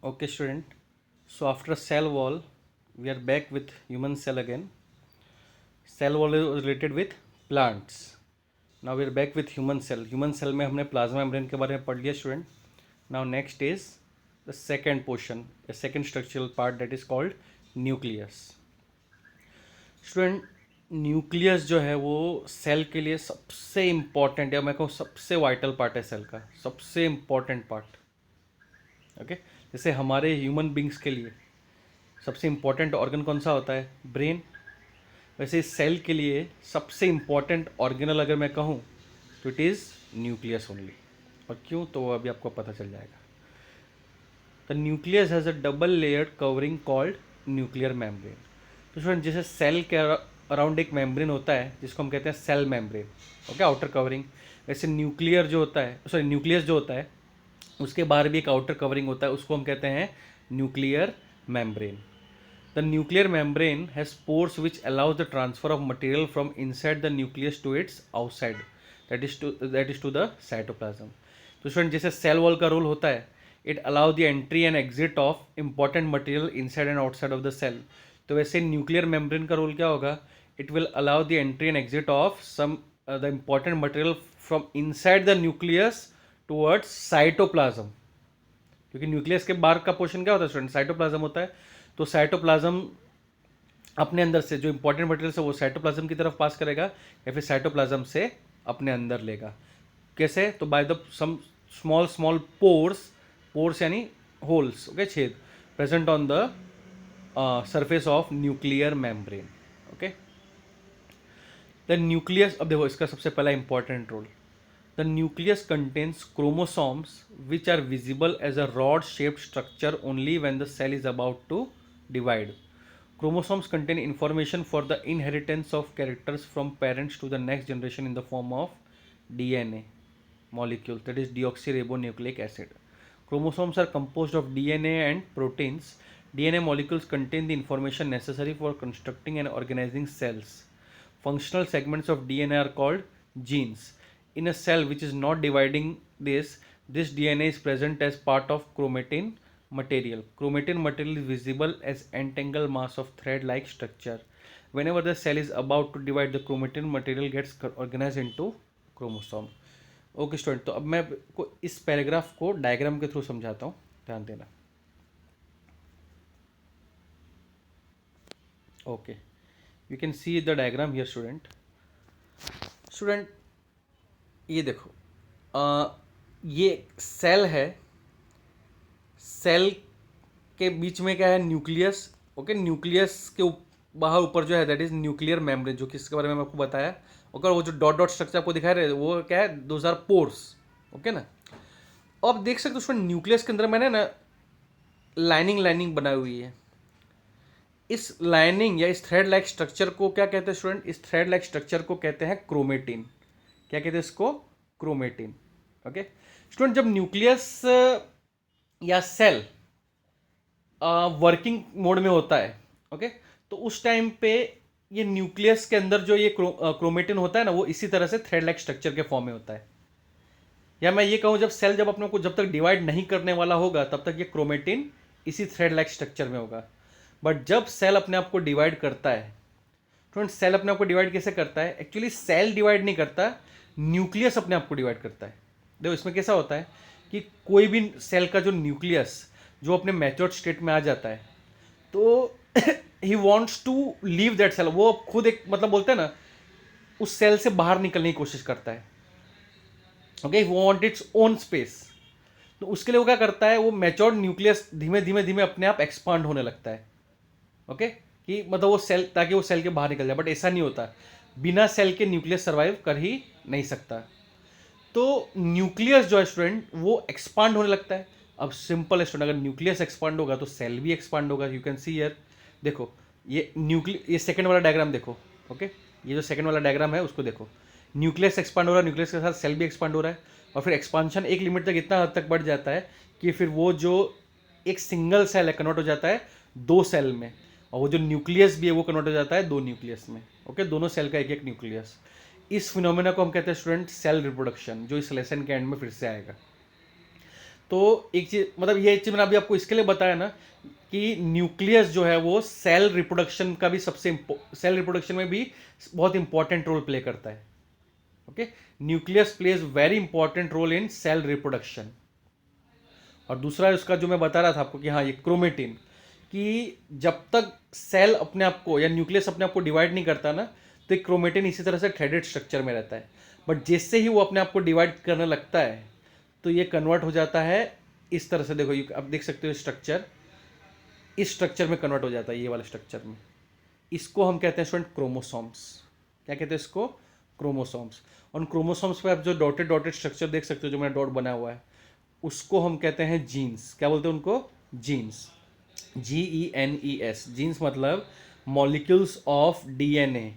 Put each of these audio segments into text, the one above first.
Okay, student. So after cell wall, we are back with human cell again. Cell wall is related with plants. Now we are back with human cell. Human cell में हमने plasma membrane के बारे में पढ़ लिया student. Now next is the second portion, a second structural part that is called nucleus. Student nucleus जो है वो सेल के लिए सबसे इम्पॉर्टेंट, या मैं कहूँ सबसे वाइटल पार्ट है सेल का, सबसे इम्पॉर्टेंट पार्ट. ओके, जैसे हमारे ह्यूमन बींग्स के लिए सबसे इम्पॉर्टेंट ऑर्गन कौन सा होता है? ब्रेन. वैसे इस सेल के लिए सबसे इम्पॉर्टेंट ऑर्गेनल अगर मैं कहूँ तो इट इज़ न्यूक्लियस ओनली. और क्यों, तो वो अभी आपको पता चल जाएगा. The nucleus has a double layered covering called nuclear membrane. तो स्टूडेंट जैसे सेल के अराउंड एक मेम्ब्रेन होता है जिसको हम कहते हैं cell membrane, okay, outer covering. वैसे न्यूक्लियर जो होता है, सॉरी न्यूक्लियस जो होता है उसके बाहर भी एक आउटर कवरिंग होता है, उसको हम कहते हैं nuclear membrane. The nuclear membrane has pores which allows the transfer of material from inside the nucleus to its outside, that is to the cytoplasm. तो स्टूडेंट जैसे सेल वॉल का रोल होता है, it allow the entry and exit of important material inside and outside of the cell. तो वैसे nuclear membrane का role क्या होगा? It will allow the entry and exit of some the important material from inside the nucleus towards cytoplasm. क्योंकि nucleus के बाहर का portion क्या होता है स्टूडेंट? साइटोप्लाज्म होता है. तो साइटोप्लाज्म अपने अंदर से जो इंपॉर्टेंट मटेरियल है वो साइटोप्लाज्म की तरफ पास करेगा या फिर साइटोप्लाज्म से अपने अंदर लेगा. कैसे? तो by the some small small pores यानी होल्स, ओके, छेद present on the surface of nuclear membrane. Okay, the nucleus. अब देखो इसका सबसे पहला important role. The nucleus contains chromosomes which are visible as a rod-shaped structure only when the cell is about to divide. Chromosomes contain information for the inheritance of characters from parents to the next generation in the form of DNA molecule, that is deoxyribonucleic acid. Chromosomes are composed of DNA and proteins. DNA molecules contain the information necessary for constructing and organizing cells. Functional segments of DNA are called genes. In a cell which is not dividing this DNA is present as part of chromatin material. Chromatin material is visible as entangled mass of thread-like structure. Whenever the cell is about to divide, the chromatin material gets organized into chromosome. Okay student, तो अब मैं को इस paragraph को diagram के through समझाता हूँ, ध्यान देना. Okay, you can see the diagram here student. ये देखो, ये सेल है. सेल के बीच में क्या है? न्यूक्लियस. ओके, न्यूक्लियस के बाहर ऊपर जो है दैट इज न्यूक्लियर मेम्ब्रेन, जो कि इसके बारे में मैं आपको बताया. ओके, वो जो डॉट डॉट स्ट्रक्चर आपको दिखाई रहे वो क्या है? Those are pores. ओके ना. अब देख सकते हो उसमें न्यूक्लियस के अंदर मैंने ना लाइनिंग बनाई हुई है. इस लाइनिंग या इस थ्रेड लाइक स्ट्रक्चर को क्या कहते हैं स्टूडेंट? इस थ्रेड लाइक स्ट्रक्चर को कहते हैं क्रोमेटिन. क्या कहते हैं इसको? क्रोमेटिन. ओके स्टूडेंट, जब न्यूक्लियस या सेल वर्किंग मोड में होता है, ओके, तो उस टाइम पे ये न्यूक्लियस के अंदर जो ये क्रोमेटिन होता है ना, वो इसी तरह से थ्रेड लाइक स्ट्रक्चर के फॉर्म में होता है. या मैं ये कहूँ, जब सेल जब अपने को जब तक डिवाइड नहीं करने वाला होगा तब तक ये क्रोमेटिन इसी थ्रेड लाइक स्ट्रक्चर में होगा. बट जब सेल अपने आप को डिवाइड करता है, स्टूडेंट सेल अपने आप को डिवाइड कैसे करता है? एक्चुअली सेल डिवाइड नहीं करता, न्यूक्लियस अपने आप को डिवाइड करता है. देखो इसमें कैसा होता है कि कोई भी सेल का जो न्यूक्लियस जो अपने मैच्योर्ड स्टेट में आ जाता है, तो he wants to leave that cell. वो खुद एक मतलब बोलते हैं ना, उस सेल से बाहर निकलने की कोशिश करता है. ओके, वो वांट इट्स ओन स्पेस. तो उसके लिए वो क्या करता है? वो मैच्योर्ड न्यूक्लियस धीमे धीमे धीमे अपने आप एक्सपांड होने लगता है. ओके, कि मतलब वो सेल, ताकि वो सेल के बाहर निकल जाए. बट ऐसा नहीं होता, बिना सेल के न्यूक्लियस सर्वाइव कर ही नहीं सकता. तो न्यूक्लियस जो है स्टूडेंट वो एक्सपांड होने लगता है. अब सिंपल है स्टूडेंट, अगर न्यूक्लियस एक्सपांड होगा तो सेल भी एक्सपांड होगा. यू कैन सी हियर, देखो ये सेकंड वाला डायग्राम देखो. ओके, ये जो सेकंड वाला डायग्राम है उसको देखो. न्यूक्लियस एक्सपांड हो रहा है, न्यूक्लियस के साथ सेल भी एक्सपांड हो रहा है. और फिर एक्सपांशन एक लिमिट तक इतना हद तक बढ़ जाता है कि फिर वो जो एक सिंगल सेल है कन्वर्ट हो जाता है दो सेल में, और वो जो न्यूक्लियस भी है वो कन्वर्ट हो जाता है दो न्यूक्लियस में. ओके, दोनों सेल का एक एक न्यूक्लियस. इस फिनोमेना को हम कहते हैं स्टूडेंट सेल रिप्रोडक्शन, जो इस लेसन के एंड में फिर से आएगा. तो एक चीज, मतलब ये चीज मैंने अभी आपको इसके लिए बताया ना कि न्यूक्लियस जो है वो सेल रिप्रोडक्शन का भी सेल रिप्रोडक्शन में भी बहुत इंपॉर्टेंट रोल प्ले करता है। Okay, nucleus plays very important role in cell reproduction. और दूसरा उसका जो मैं बता रहा था आपको कि हाँ, ये क्रोमेटिन, कि जब तक सेल अपने आप को या न्यूक्लियस अपने आप को डिवाइड नहीं करता ना, तो एक क्रोमेटिन इसी तरह से थ्रेडेड स्ट्रक्चर में रहता है। बट जैसे ही वो अपने आप को डिवाइड करने लगता है तो ये कन्वर्ट हो जाता है इस तरह से। देखो आप देख सकते हो स्ट्रक्चर, इस स्ट्रक्चर में कन्वर्ट हो जाता है, ये वाले स्ट्रक्चर में। इसको हम कहते हैं स्टूडेंट क्रोमोसोम्स। क्या कहते हैं इसको? क्रोमोसोम्स। और क्रोमोसोम्स पे आप जो डॉटेड डॉटेड स्ट्रक्चर देख सकते हो, जो मैंने डॉट बना हुआ है, उसको हम कहते हैं जीन्स। क्या बोलते हैं उनको? जीन्स। GENES। जीन्स मतलब मॉलिक्यूल्स ऑफ डीएनए।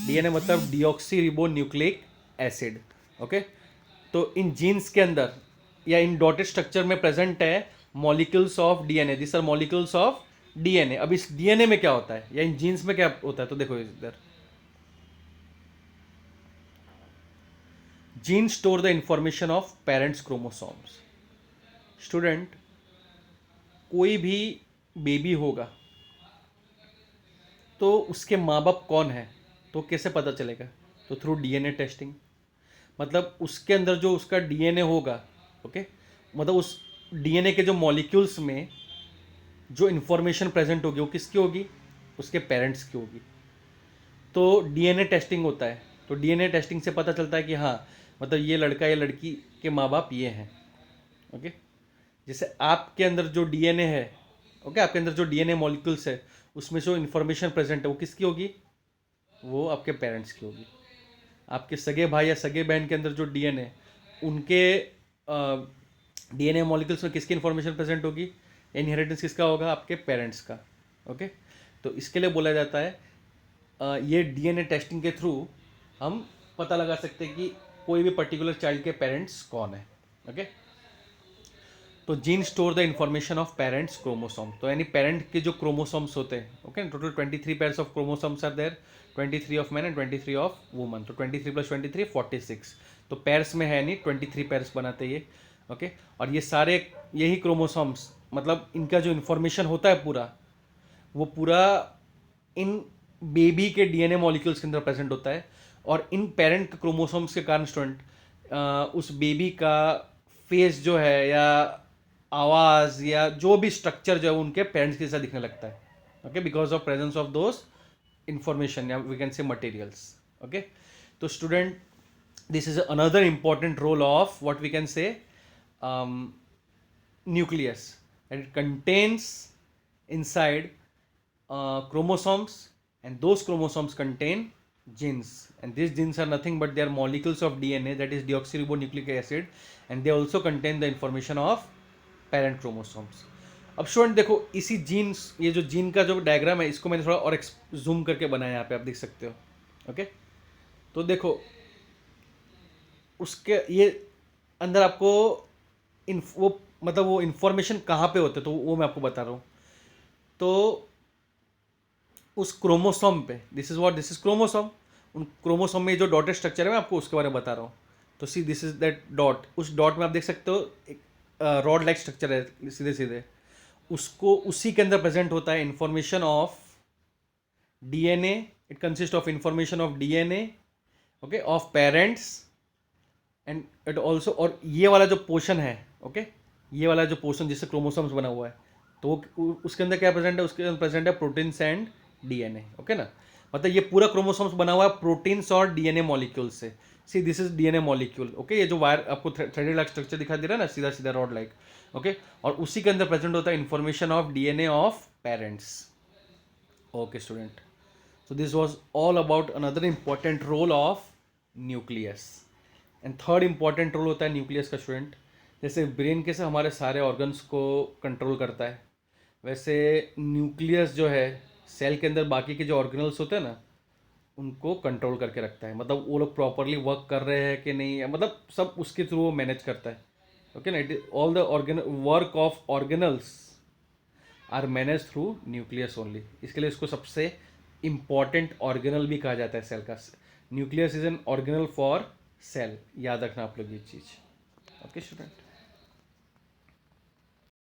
डीएनए मतलब deoxyribonucleic acid. Okay, तो इन जीन्स के अंदर या इन डॉटेड स्ट्रक्चर में प्रेजेंट है molecules of DNA. This are molecules of DNA. अब इस डीएनए में क्या होता है या इन जीन्स में क्या होता है, तो देखो इधर, gene store the information of parents chromosomes. Student, कोई भी बेबी होगा तो उसके माँ बाप कौन है तो कैसे पता चलेगा? तो थ्रू डीएनए टेस्टिंग। मतलब उसके अंदर जो उसका डीएनए होगा, ओके, मतलब उस डीएनए के जो मॉलिक्यूल्स में जो इन्फॉर्मेशन प्रेजेंट होगी वो किसकी होगी? उसके पेरेंट्स की होगी। तो डीएनए टेस्टिंग होता है। तो डीएनए टेस्टिंग से पता चलता है कि हाँ, मतलब ये लड़का या लड़की के माँ बाप ये हैं। ओके, जैसे आपके अंदर जो डीएनए है, ओके, आपके अंदर जो डीएनए मॉलिक्यूल्स है, उसमें जो इन्फॉर्मेशन प्रेजेंट है वो किसकी होगी? वो आपके पेरेंट्स की होगी। आपके सगे भाई या सगे बहन के अंदर जो डीएनए, उनके डीएनए मॉलिक्यूल्स में किसकी इन्फॉर्मेशन प्रेजेंट होगी? इनहेरिटेंस किसका होगा? आपके पेरेंट्स का। ओके, तो इसके लिए बोला जाता है ये डीएनए टेस्टिंग के थ्रू हम पता लगा सकते हैं कि कोई भी पर्टिकुलर चाइल्ड के पेरेंट्स कौन है। ओके, तो gene store the information of parents chromosome. तो यानी पेरेंट के जो क्रोमोसोम्स होते हैं, okay, total 23 pairs of chromosomes are there, 23 of man and 23 of woman. तो 23 + 23 46। तो पेयर्स में है नहीं, 23 पेयर्स बनाते ये। ओके, और ये सारे यही क्रोमोसोम्स, मतलब इनका जो इन्फॉर्मेशन होता है पूरा, वो पूरा इन बेबी के डीएनए मॉलिक्यूल्स के अंदर प्रेजेंट होता है। और इन पेरेंट क्रोमोसोम्स के कारण स्टूडेंट उस बेबी का फेस जो है या आवाज़ या जो भी स्ट्रक्चर जो है उनके पेरेंट्स के जैसा दिखने लगता है। Okay, because of presence of those information या we can say materials. Okay, तो student, this is another important role of what we can say nucleus, and it contains inside chromosomes, and those chromosomes contain genes, and these genes are nothing but they are molecules of DNA, that is deoxyribonucleic acid, and they also contain the information of parent chromosomes. अब student देखो, इसी jeans, ये जो gene का जो diagram है, इसको मैंने थोड़ा और जूम करके बनाया, यहाँ पे आप देख सकते हो। ओके, तो देखो उसके ये अंदर आपको वो मतलब वो इन्फॉर्मेशन कहाँ पे होते, तो वो मैं आपको बता रहा हूँ। तो उस क्रोमोसोम पे, दिस इज क्रोमोसोम। उन क्रोमोसोम में जो डॉटेड स्ट्रक्चर है, मैं आपको उसके बारे में बता रहा हूँ। तो see this is that dot. उस डॉट में आप देख सकते हो एक रॉड लाइक स्ट्रक्चर है, सीधे सीधे। उसको उसी के अंदर प्रेजेंट होता है information of DNA. It consist of information of DNA, okay, of parents, and it also, और ये वाला जो पोर्शन है, ओके, ये वाला जो पोर्शन जिससे क्रोमोसोम्स बना हुआ है, तो उसके अंदर क्या प्रेजेंट है? उसके अंदर प्रेजेंट है प्रोटीन्स एंड डीएनए। ओके ना, मतलब ये पूरा क्रोमोसोम्स बना हुआ है प्रोटीन्स और डीएनए मॉलिक्यूल से। See this is DNA molecule. Okay, ये जो वायर आपको थ्रेडेड लाइक स्ट्रक्चर दिखाई दे रहा है ना, सीधा सीधा रॉड लाइक। ओके, और उसी के अंदर प्रेजेंट होता है information of DNA of parents. Okay student, so this was all about another important role of nucleus. And third important role होता है न्यूक्लियस का स्टूडेंट। जैसे ब्रेन कैसे हमारे सारे ऑर्गन्स को कंट्रोल करता है, वैसे न्यूक्लियस जो है सेल के अंदर बाकी के जो ऑर्गेनल्स होते हैं ना, उनको कंट्रोल करके रखता है। मतलब वो लोग प्रॉपरली वर्क कर रहे हैं कि नहीं, मतलब सब उसके थ्रू वो मैनेज करता है। ओके ना, it is all the work of organelles are manage through nucleus only. इसके लिए इसको सबसे इंपॉर्टेंट ऑर्गेनल भी कहा जाता है सेल का। Nucleus is an organelle for sale, याद रखना आप लोग ये चीज़। Okay student.